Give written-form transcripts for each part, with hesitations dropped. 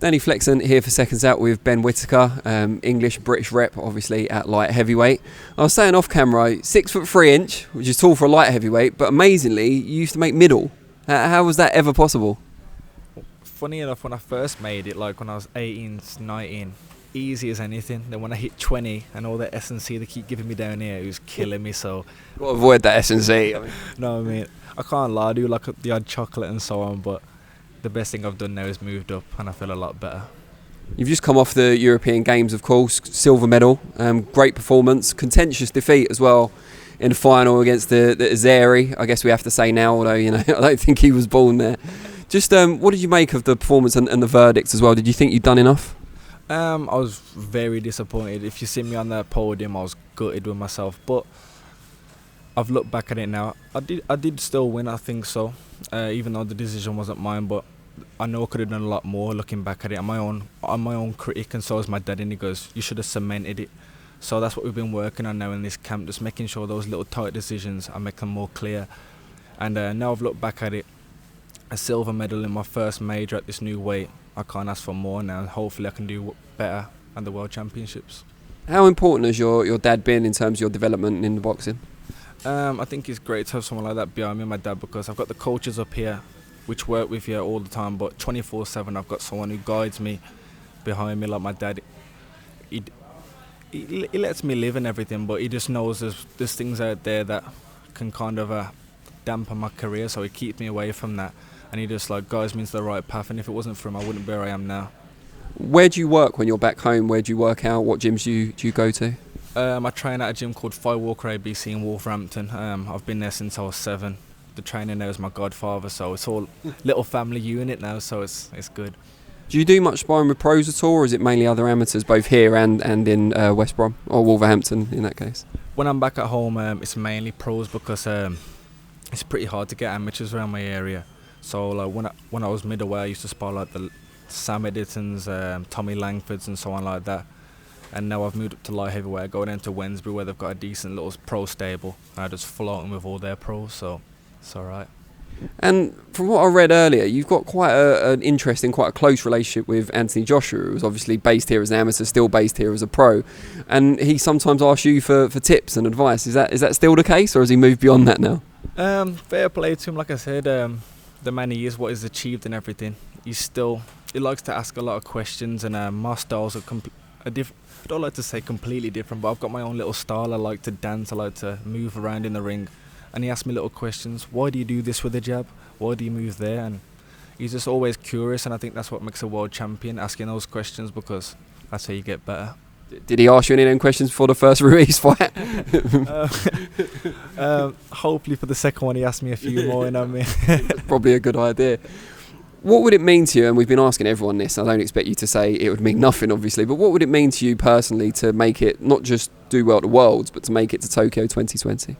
Danny Flexen here for Seconds Out with Ben Whittaker, English British rep obviously at light heavyweight. I was saying off camera, 6'3", which is tall for a light heavyweight, but amazingly you used to make middle. How was that ever possible? Funny enough, when I first made it, like when I was 18, 19, easy as anything. Then when I hit 20 and all the S&C they keep giving me down here, it was killing me. So Got to avoid that S&C. no, I mean, I can't lie, I do like the odd chocolate and so on, but the best thing I've done now is moved up and I feel a lot better. You've just come off the European Games, of course, silver medal, great performance, contentious defeat as well in the final against the Azeri, I guess we have to say now, although I don't think he was born there. Just what did you make of the performance and the verdicts as well? Did you think you'd done enough? I was very disappointed. If you see me on the podium, I was gutted with myself, but I've looked back at it now. I did still win, I think so, even though the decision wasn't mine, but I know I could have done a lot more looking back at it. I'm my own critic, and so is my dad, and he goes, you should have cemented it. So that's what we've been working on now in this camp, just making sure those little tight decisions, I make them more clear. And now I've looked back at it, a silver medal in my first major at this new weight. I can't ask for more now, and hopefully I can do better at the World Championships. How important has your dad been in terms of your development in the boxing? I think it's great to have someone like that behind me, my dad, because I've got the coaches up here which work with you all the time, but 24/7 I've got someone who guides me behind me, like my dad. He lets me live and everything, but he just knows there's things out there that can kind of dampen my career, so he keeps me away from that, and he just guides me into the right path, and if it wasn't for him I wouldn't be where I am now. Where do you work when you're back home? Where do you work out? What gyms do you go to? I train at a gym called Whittaker ABC in Wolverhampton. I've been there since I was 7. The trainer now is my godfather, so it's all little family unit now, so it's good. Do you do much sparring with pros at all, or is it mainly other amateurs, both here and in West Brom, or Wolverhampton in that case? When I'm back at home, it's mainly pros, because it's pretty hard to get amateurs around my area. So when I was middleweight, I used to spar the Sam Editons, Tommy Langfords and so on like that. And now I've moved up to light heavyweight. I go down to Wednesbury where they've got a decent little pro stable, and I just float them with all their pros, so it's alright. And from what I read earlier, you've got quite an interesting, quite a close relationship with Anthony Joshua, who's obviously based here as an amateur, still based here as a pro, and he sometimes asks you for tips and advice. Is that still the case, or has he moved beyond that now? Fair play to him. Like I said, the man he is, what he's achieved and everything, he likes to ask a lot of questions, and my styles are different. I don't like to say completely different, but I've got my own little style. I like to dance, I like to move around in the ring. And he asked me little questions. Why do you do this with a jab? Why do you move there? And he's just always curious, and I think that's what makes a world champion, asking those questions, because that's how you get better. Did he ask you any of them questions before the first Ruiz fight? Hopefully for the second one he asked me a few more, Probably a good idea. What would it mean to you, and we've been asking everyone this, I don't expect you to say it would mean nothing obviously, but what would it mean to you personally to make it, not just do well at the Worlds, but to make it to Tokyo 2020?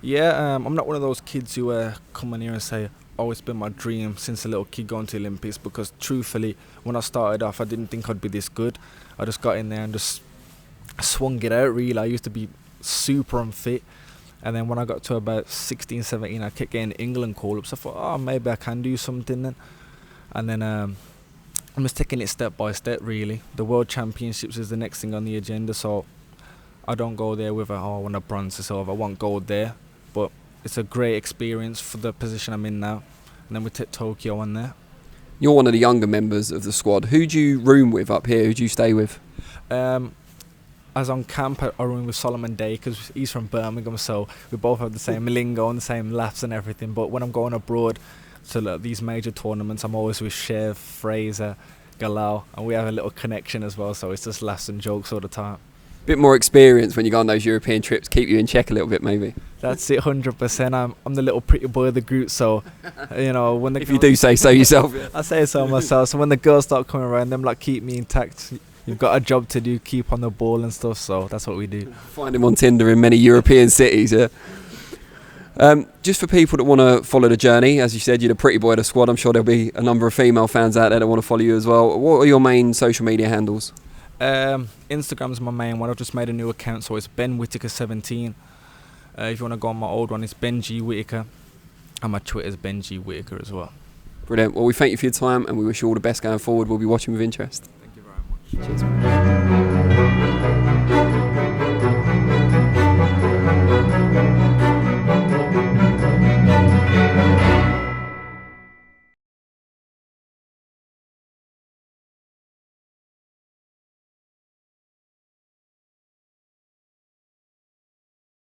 Yeah, I'm not one of those kids who come in here and say, oh, it's been my dream since a little kid going to the Olympics, because truthfully, when I started off, I didn't think I'd be this good. I just got in there and just swung it out, really. I used to be super unfit, and then when I got to about 16, 17, I kept getting England call-ups. I thought, oh, maybe I can do something then. And then I'm just taking it step by step, really. The World Championships is the next thing on the agenda, so I don't go there with I want a bronze or silver. I want gold there. But it's a great experience for the position I'm in now. And then we take Tokyo on there. You're one of the younger members of the squad. Who do you room with up here? Who do you stay with? As on camp, I room with Solomon Day, because he's from Birmingham, so we both have the same lingo and the same laughs and everything. But when I'm going abroad to these major tournaments, I'm always with Chev, Fraser, Galal, and we have a little connection as well, so it's just laughs and jokes all the time. Bit more experience when you go on those European trips, keep you in check a little bit maybe. That's it, 100%. I'm the little pretty boy of the group, so when the if you do say so yourself. I say so myself. So when the girls start coming around, them keep me intact. You've got a job to do, keep on the ball and stuff, so that's what we do. Find him on Tinder in many European cities, yeah. Just for people that want to follow the journey, as you said, you're the pretty boy of the squad. I'm sure there'll be a number of female fans out there that want to follow you as well. What are your main social media handles? Instagram's my main one. I've just made a new account, so it's Ben Whittaker 17. If you want to go on my old one, it's Ben G Whittaker, and my Twitter's Ben G Whittaker as well. Brilliant. Well, we thank you for your time and we wish you all the best going forward. We'll be watching with interest. Thank you very much. Cheers.